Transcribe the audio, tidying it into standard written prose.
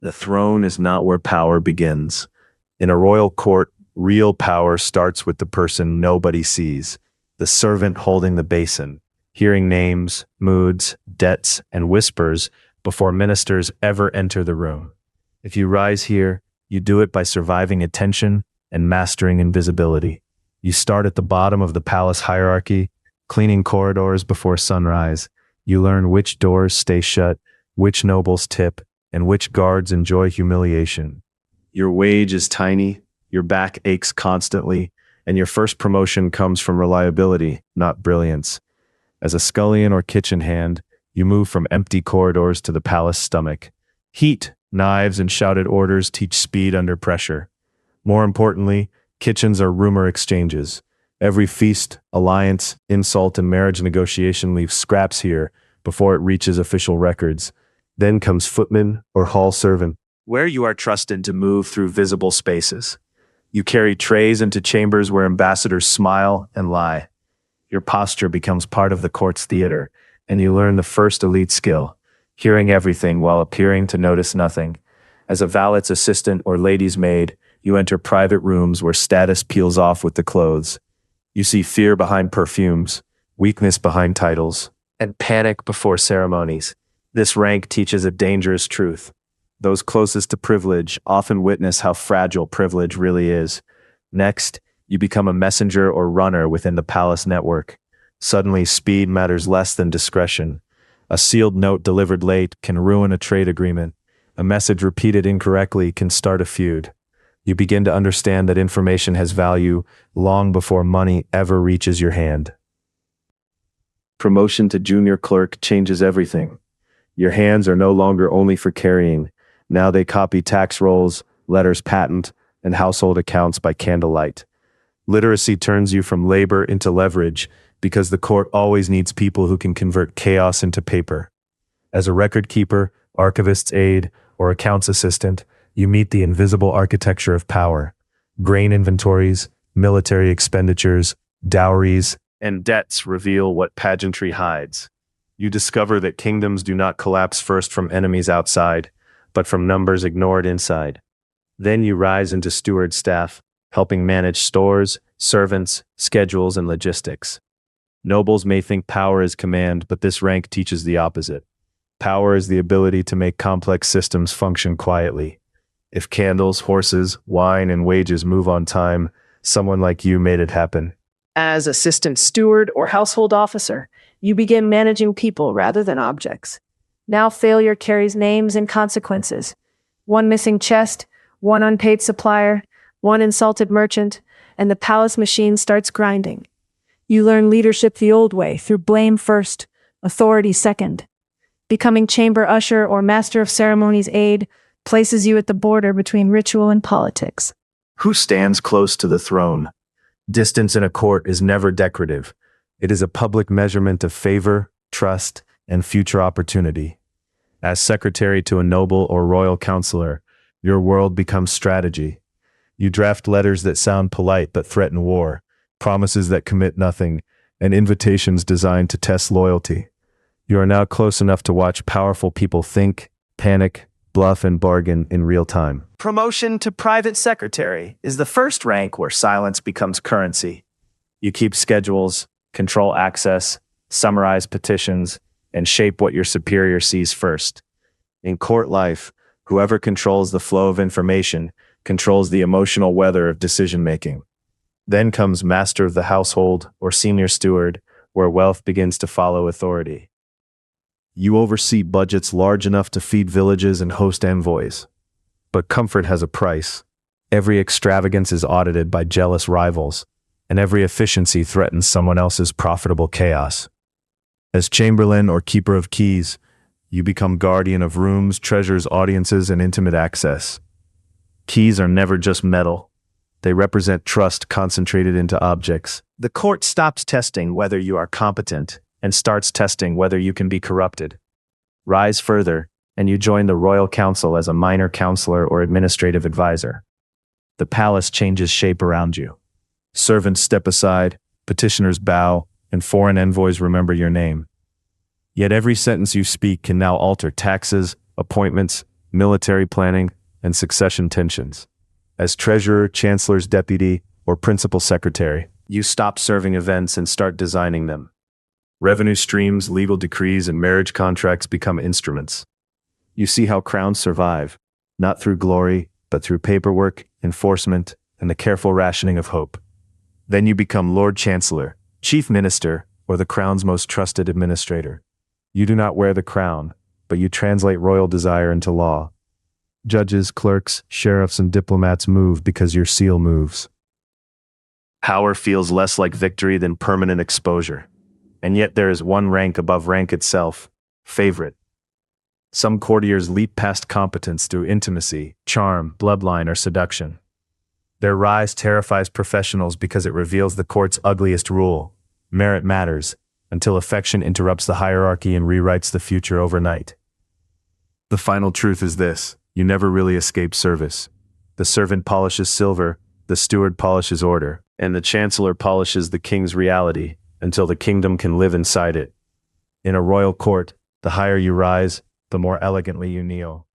The throne is not where power begins. In a royal court, real power starts with the person nobody sees, the servant holding the basin, hearing names, moods, debts, and whispers before ministers ever enter the room. If you rise here, you do it by surviving attention and mastering invisibility. You start at the bottom of the palace hierarchy, cleaning corridors before sunrise. You learn which doors stay shut, which nobles tip, and which guards enjoy humiliation. Your wage is tiny, your back aches constantly, and your first promotion comes from reliability, not brilliance. As a scullion or kitchen hand, you move from empty corridors to the palace stomach. Heat, knives, and shouted orders teach speed under pressure. More importantly, kitchens are rumor exchanges. Every feast, alliance, insult, and marriage negotiation leaves scraps here before it reaches official records. Then comes footman or hall servant, where you are trusted to move through visible spaces. You carry trays into chambers where ambassadors smile and lie. Your posture becomes part of the court's theater, and you learn the first elite skill, hearing everything while appearing to notice nothing. As a valet's assistant or lady's maid, you enter private rooms where status peels off with the clothes. You see fear behind perfumes, weakness behind titles, and panic before ceremonies. This rank teaches a dangerous truth. Those closest to privilege often witness how fragile privilege really is. Next, you become a messenger or runner within the palace network. Suddenly, speed matters less than discretion. A sealed note delivered late can ruin a trade agreement. A message repeated incorrectly can start a feud. You begin to understand that information has value long before money ever reaches your hand. Promotion to junior clerk changes everything. Your hands are no longer only for carrying. Now they copy tax rolls, letters patent, and household accounts by candlelight. Literacy turns you from labor into leverage because the court always needs people who can convert chaos into paper. As a record keeper, archivist's aide, or accounts assistant, you meet the invisible architecture of power. Grain inventories, military expenditures, dowries, and debts reveal what pageantry hides. You discover that kingdoms do not collapse first from enemies outside, but from numbers ignored inside. Then you rise into steward staff, helping manage stores, servants, schedules, and logistics. Nobles may think power is command, but this rank teaches the opposite. Power is the ability to make complex systems function quietly. If candles, horses, wine, and wages move on time, someone like you made it happen. As assistant steward or household officer, you begin managing people rather than objects. Now failure carries names and consequences. One missing chest, one unpaid supplier, one insulted merchant, and the palace machine starts grinding. You learn leadership the old way, through blame first, authority second. Becoming chamber usher or master of ceremonies aide places you at the border between ritual and politics. Who stands close to the throne? Distance in a court is never decorative. It is a public measurement of favor, trust, and future opportunity. As secretary to a noble or royal counselor, your world becomes strategy. You draft letters that sound polite but threaten war, promises that commit nothing, and invitations designed to test loyalty. You are now close enough to watch powerful people think, panic, bluff, and bargain in real time. Promotion to private secretary is the first rank where silence becomes currency. You keep schedules, control access, summarize petitions, and shape what your superior sees first. In court life, whoever controls the flow of information controls the emotional weather of decision-making. Then comes master of the household or senior steward, where wealth begins to follow authority. You oversee budgets large enough to feed villages and host envoys. But comfort has a price. Every extravagance is audited by jealous rivals, and every efficiency threatens someone else's profitable chaos. As chamberlain or keeper of keys, you become guardian of rooms, treasures, audiences, and intimate access. Keys are never just metal. They represent trust concentrated into objects. The court stops testing whether you are competent and starts testing whether you can be corrupted. Rise further, and you join the royal council as a minor counselor or administrative advisor. The palace changes shape around you. Servants step aside, petitioners bow, and foreign envoys remember your name. Yet every sentence you speak can now alter taxes, appointments, military planning, and succession tensions. As treasurer, chancellor's deputy, or principal secretary, you stop serving events and start designing them. Revenue streams, legal decrees, and marriage contracts become instruments. You see how crowns survive, not through glory, but through paperwork, enforcement, and the careful rationing of hope. Then you become Lord Chancellor, Chief Minister, or the crown's most trusted administrator. You do not wear the crown, but you translate royal desire into law. Judges, clerks, sheriffs, and diplomats move because your seal moves. Power feels less like victory than permanent exposure. And yet there is one rank above rank itself, favorite. Some courtiers leap past competence through intimacy, charm, bloodline, or seduction. Their rise terrifies professionals because it reveals the court's ugliest rule. Merit matters, until affection interrupts the hierarchy and rewrites the future overnight. The final truth is this: you never really escape service. The servant polishes silver, the steward polishes order, and the chancellor polishes the king's reality until the kingdom can live inside it. In a royal court, the higher you rise, the more elegantly you kneel.